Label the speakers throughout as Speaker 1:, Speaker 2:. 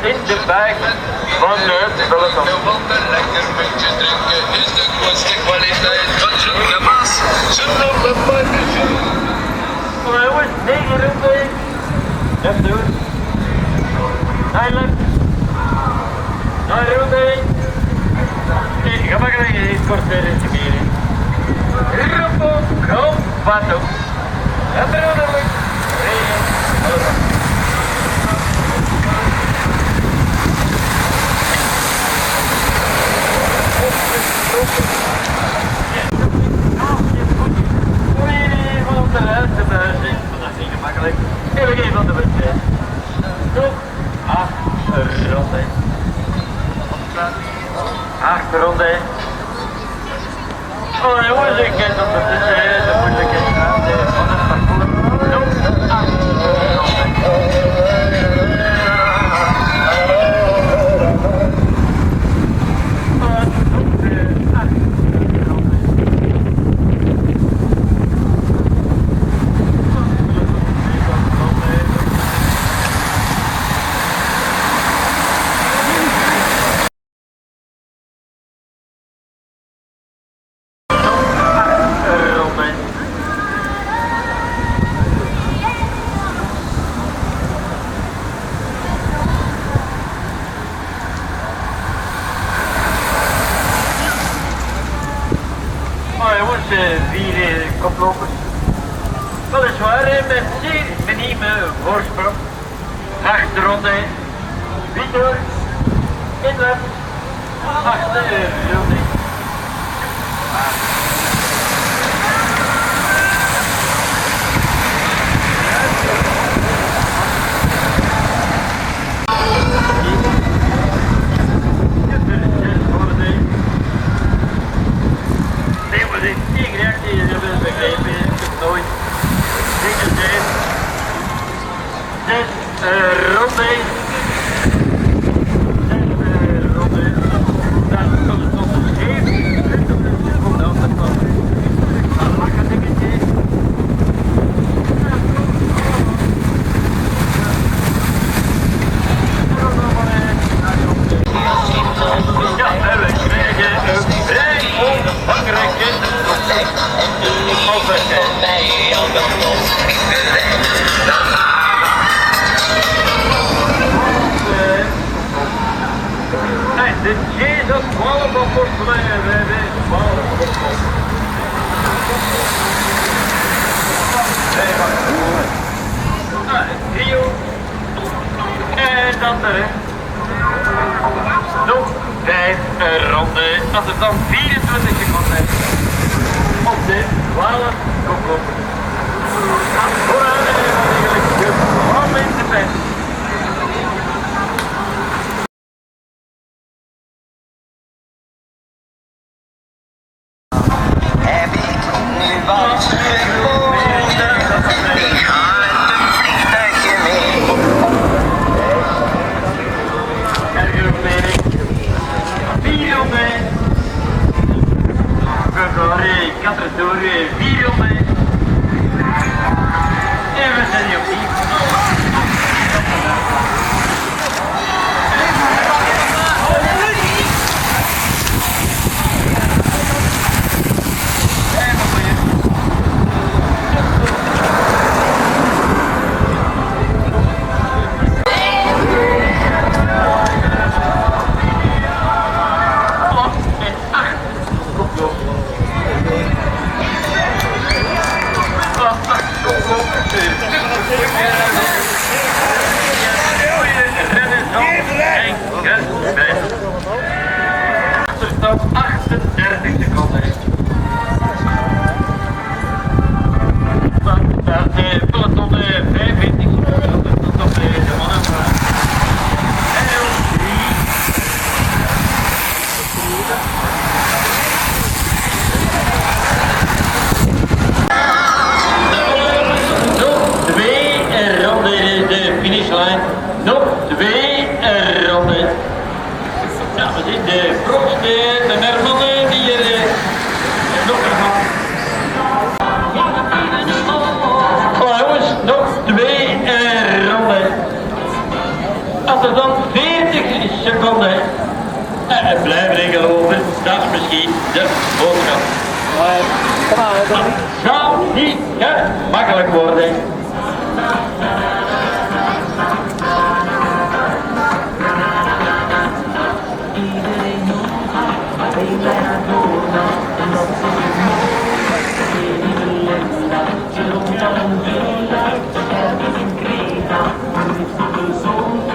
Speaker 1: in de buik van het peloton.
Speaker 2: Lekker beetje drinken is de grootste kwaliteit van zijn gemas. Zijn nog een pakje.
Speaker 1: Maar jongens, 9 ronden. Left doen. 9 left. 9 ronden. Ik ga maar gelijk eens kort verder te keren. Rupo, kom, wat op. En broederlijk. Regen. Van de laatste buizing, dat is niet gemakkelijk. Even geen van de wedstrijd. Nog 8 ronden. 8 ronden. Oh jongens, ik ken dat de moeilijkheid van het parcours. Nog 8 vier koplopers. Weliswaar met zeer minieme voorsprong. 8 ronden. Victor. Inlet. 8e ronde. De Jezus 12 op Portland, we hebben 12 op Portland. Trio. En dan terecht. Nog 5 ronden. Dat is dan 24 seconden. Op de 12 koploop. Vooraan eigenlijk gewoon in de pijn. Door 4 ronden. En we zijn hier opnieuw. Achterstand 38 seconden. Dat de peloton 25 seconden tot op de mannen. En 3. Nog 2 ronden is de finishlijn. Nog 2 ronden. Ja, we zien de grootste, de Nermannen die hier nog gaan. Oh jongens, nog 2 ronden. Als er dan 4 seconden. En blijf erin geloven, dat is misschien de boodschap. Het zal niet makkelijk worden.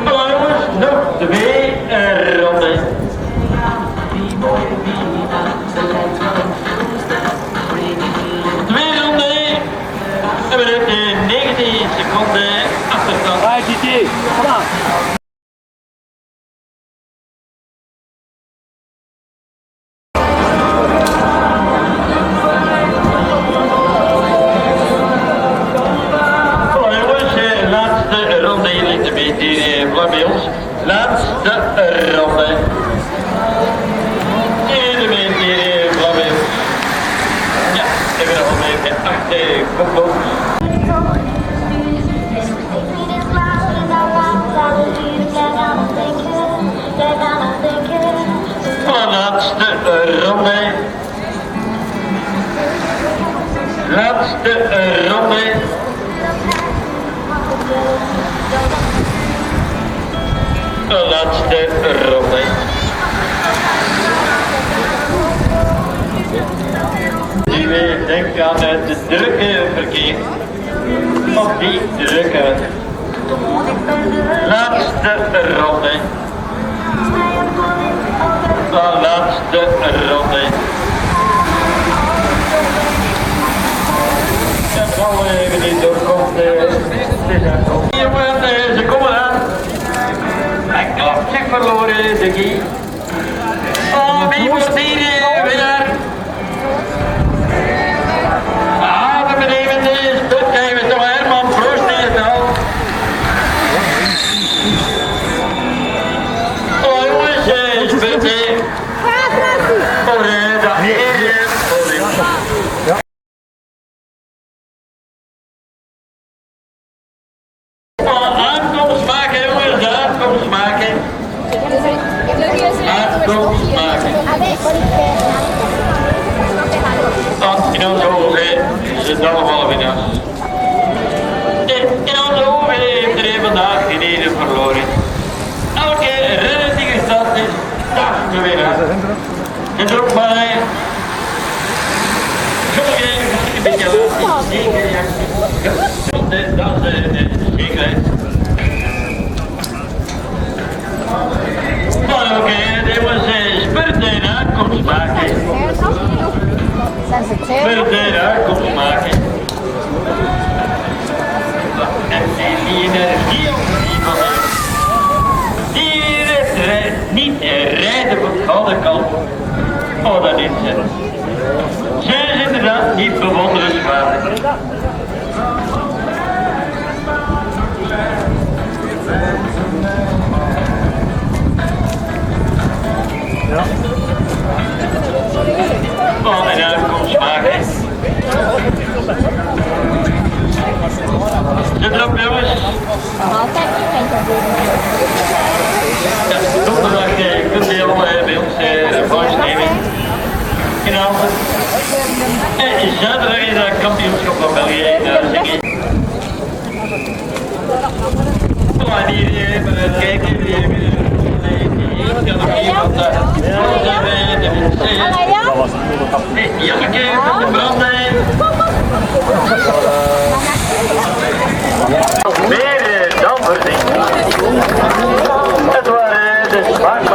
Speaker 1: Hallo jongens, nog 2 ronden. Twee ronden. En we hebben 19 seconden achterstand.
Speaker 3: Right, GT, come on.
Speaker 1: Laatste ronde, je ligt een beetje vlak bij ons. Laatste ronde. Een beetje vlak bij ons. Ja, even nog een beetje achter koploop. Laatste ronde. Laatste ronde. De laatste ronde. Die we denken aan het drukke verkeer. Op die drukke. Laatste ronde. De laatste ronde. Dat gaan we even niet doorkomt. Jongen, ze komen aan. Hij klapt zich verloren, de gie. Oh, wie wordt hier winnaar? Ah, de benevende sput geven toch Herman Proost in het al. Oh jongens, sput voor de heer. Aankomst maken jongens, aankomst maken. Aankomst maken. Oh, in onze ogen is het allemaal winnaars. In onze ogen heeft er vandaag geen ene verloren. Elke renner die gestart is, dat is de winnaar. Het is ook maar sommigen een beetje laat, zeker ja. Dat is de zekerheid. Maar oké, dit was spurt en aankomst maken. Spurt en aankomst maken. En die energie op die van hem, die niet rijden op de andere kant. Oh, dat is het. Zij is inderdaad niet bewonderenswaardig.
Speaker 3: Ja.
Speaker 1: Oh, en uitkomst maken. Zit erop jongens.
Speaker 4: Altijd geen probleem.
Speaker 1: Ja, donderdag kunt u al bij ons voice nemen. In Alphen. En zaterdag is dat kampioenschap van België zingen. Oh, en hier even kijken. Ik kan nog iemand de Janneke van de brandlijn. Meer dan verdient. Het waren de zwaarste.